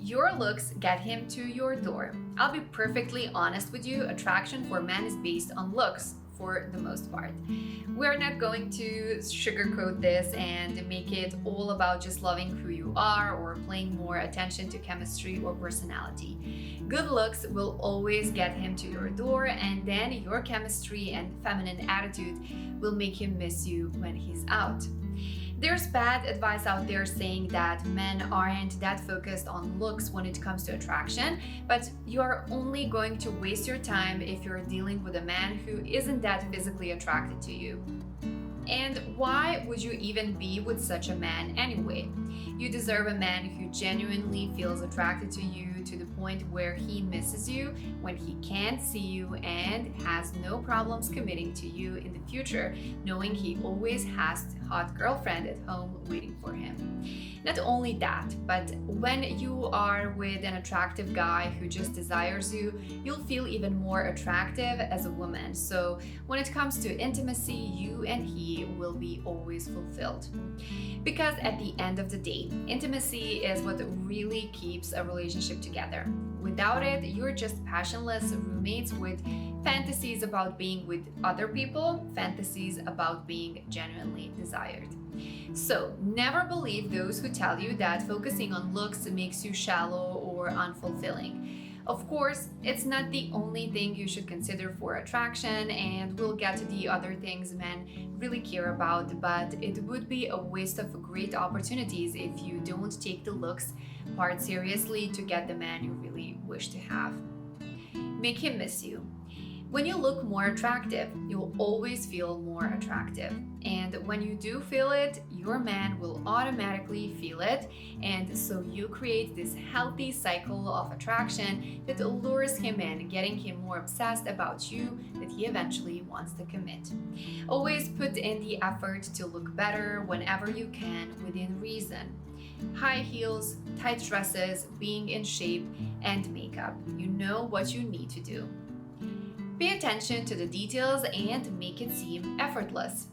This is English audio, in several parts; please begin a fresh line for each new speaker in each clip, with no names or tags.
Your looks get him to your door. I'll be perfectly honest with you, attraction for men is based on looks for the most part. We're not going to sugarcoat this and make it all about just loving who you are or paying more attention to chemistry or personality. Good looks will always get him to your door, and then your chemistry and feminine attitude will make him miss you when he's out. There's bad advice out there saying that men aren't that focused on looks when it comes to attraction, but you are only going to waste your time if you're dealing with a man who isn't that physically attracted to you. And why would you even be with such a man anyway? You deserve a man who genuinely feels attracted to you to the point where he misses you when he can't see you and has no problems committing to you in the future, knowing he always has a hot girlfriend at home waiting for him. Not only that, but when you are with an attractive guy who just desires you, you'll feel even more attractive as a woman. So when it comes to intimacy, you and he will be always fulfilled. Because at the end of the day, intimacy is what really keeps a relationship together. Without it, you're just passionless roommates with fantasies about being with other people, fantasies about being genuinely desired. So, never believe those who tell you that focusing on looks makes you shallow or unfulfilling. Of course, it's not the only thing you should consider for attraction, and we'll get to the other things men really care about, but it would be a waste of great opportunities if you don't take the looks part seriously to get the man you really wish to have. Make him miss you. When you look more attractive, you'll always feel more attractive. And when you do feel it, your man will automatically feel it. And so you create this healthy cycle of attraction that lures him in, getting him more obsessed about you that he eventually wants to commit. Always put in the effort to look better whenever you can within reason. High heels, tight dresses, being in shape, and makeup. You know what you need to do. Pay attention to the details and make it seem effortless.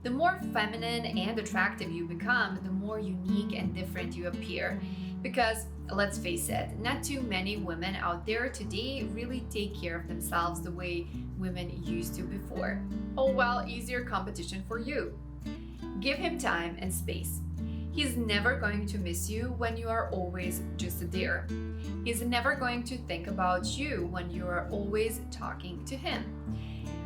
The more feminine and attractive you become, the more unique and different you appear. Because, let's face it, not too many women out there today really take care of themselves the way women used to before. Oh well, easier competition for you. Give him time and space. He's never going to miss you when you are always just there. He's never going to think about you when you are always talking to him.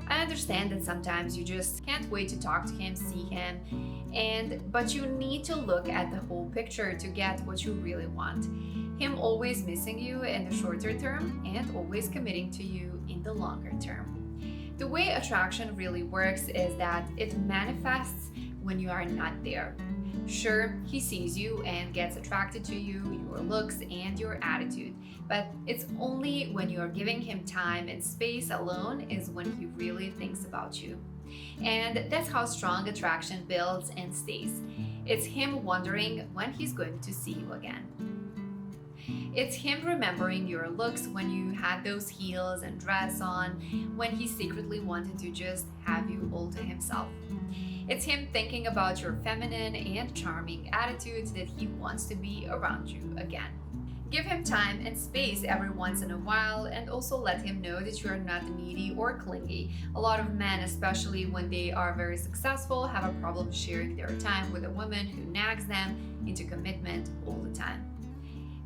I understand that sometimes you just can't wait to talk to him, see him, but you need to look at the whole picture to get what you really want. Him always missing you in the shorter term and always committing to you in the longer term. The way attraction really works is that it manifests when you are not there. Sure, he sees you and gets attracted to you, your looks, and your attitude, but it's only when you are giving him time and space alone is when he really thinks about you. And that's how strong attraction builds and stays. It's him wondering when he's going to see you again. It's him remembering your looks when you had those heels and dress on, when he secretly wanted to just have you all to himself. It's him thinking about your feminine and charming attitudes that he wants to be around you again. Give him time and space every once in a while, and also let him know that you are not needy or clingy. A lot of men, especially when they are very successful, have a problem sharing their time with a woman who nags them into commitment all the time.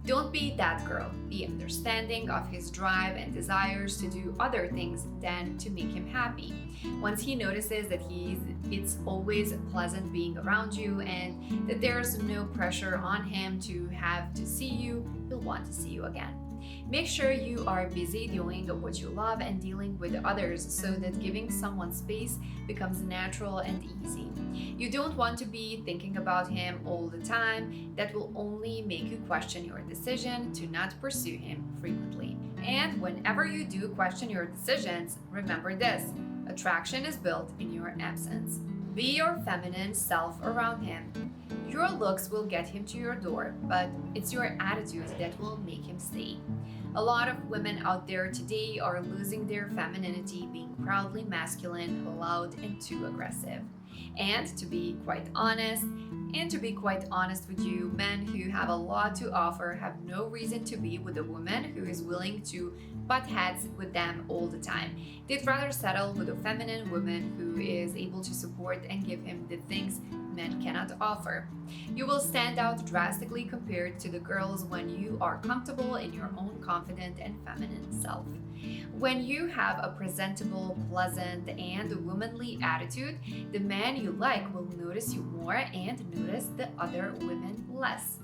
Don't be that girl. Be understanding of his drive and desires to do other things than to make him happy. Once he notices that it's always pleasant being around you and that there's no pressure on him to have to see you, he'll want to see you again. Make sure you are busy doing what you love and dealing with others so that giving someone space becomes natural and easy. You don't want to be thinking about him all the time. That will only make you question your decision to not pursue him frequently. And whenever you do question your decisions, remember this: attraction is built in your absence. Be your feminine self around him. Your looks will get him to your door, but it's your attitude that will make him stay. A lot of women out there today are losing their femininity, being proudly masculine, loud, and too aggressive. And to be quite honest, And to be quite honest with you, men who have a lot to offer have no reason to be with a woman who is willing to butt heads with them all the time. They'd rather settle with a feminine woman who is able to support and give him the things men cannot offer. You will stand out drastically compared to the girls when you are comfortable in your own confident and feminine self. When you have a presentable, pleasant, and womanly attitude, the man you like will notice you more and notice the other women less.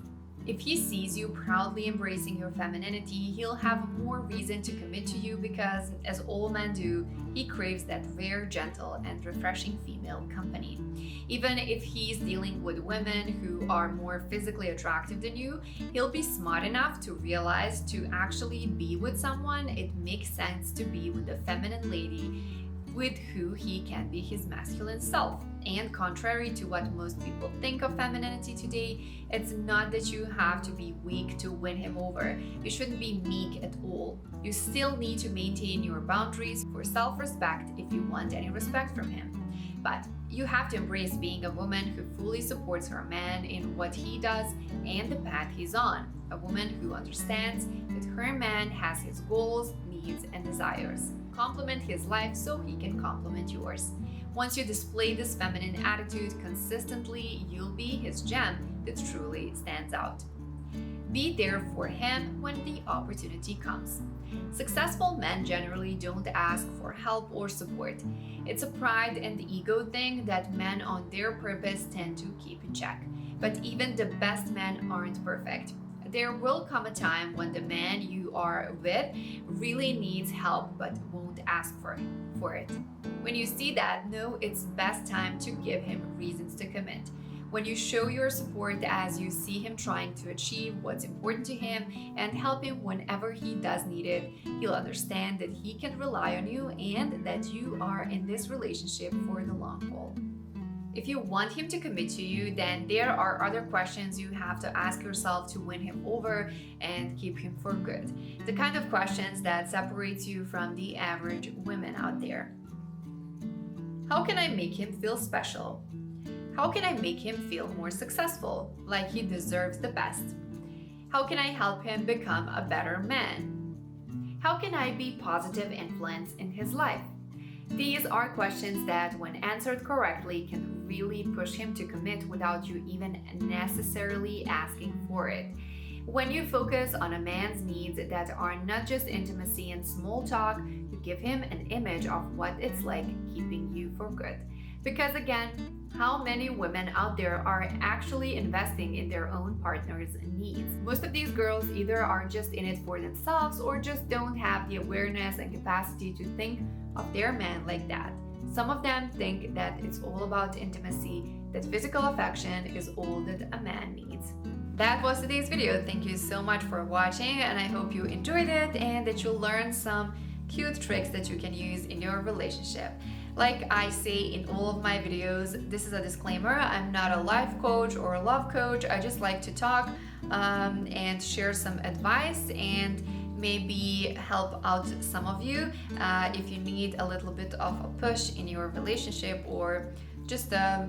If he sees you proudly embracing your femininity, he'll have more reason to commit to you because, as all men do, he craves that rare, gentle, and refreshing female company. Even if he's dealing with women who are more physically attractive than you, he'll be smart enough to realize to actually be with someone, it makes sense to be with a feminine lady with who he can be his masculine self. And contrary to what most people think of femininity today, it's not that you have to be weak to win him over. You shouldn't be meek at all. You still need to maintain your boundaries for self-respect if you want any respect from him. But you have to embrace being a woman who fully supports her man in what he does and the path he's on. A woman who understands that her man has his goals, needs, and desires. Complement his life so he can complement yours. Once you display this feminine attitude consistently, you'll be his gem that truly stands out. Be there for him when the opportunity comes. Successful men generally don't ask for help or support. It's a pride and ego thing that men on their purpose tend to keep in check. But even the best men aren't perfect. There will come a time when the man you are with really needs help but won't ask for it. When you see that, know it's best time to give him reasons to commit. When you show your support as you see him trying to achieve what's important to him and help him whenever he does need it, he'll understand that he can rely on you and that you are in this relationship for the long haul. If you want him to commit to you, then there are other questions you have to ask yourself to win him over and keep him for good. The kind of questions that separates you from the average women out there. How can I make him feel special? How can I make him feel more successful, like he deserves the best? How can I help him become a better man? How can I be a positive influence in his life? These are questions that, when answered correctly, can really push him to commit without you even necessarily asking for it. When you focus on a man's needs that are not just intimacy and small talk, you give him an image of what it's like keeping you for good. Because again, how many women out there are actually investing in their own partner's needs? Most of these girls either are just in it for themselves or just don't have the awareness and capacity to think of their man like that. Some of them think that it's all about intimacy, that physical affection is all that a man needs. That was today's video. Thank you so much for watching, and I hope you enjoyed it and that you learned some cute tricks that you can use in your relationship. Like I say in all of my videos, this is a disclaimer. I'm not a life coach or a love coach. I just like to talk and share some advice and maybe help out some of you if you need a little bit of a push in your relationship or just a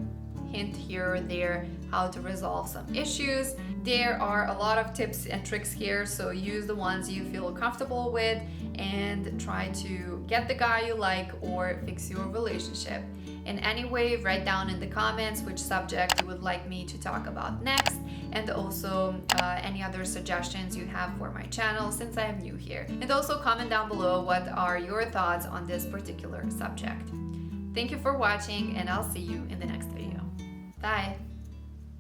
hint here or there how to resolve some issues. There are a lot of tips and tricks here, so use the ones you feel comfortable with and try to get the guy you like or fix your relationship. In any way, write down in the comments which subject you would like me to talk about next, and also any other suggestions you have for my channel since I am new here. And also comment down below what are your thoughts on this particular subject. Thank you for watching, and I'll see you in the next video. Bye!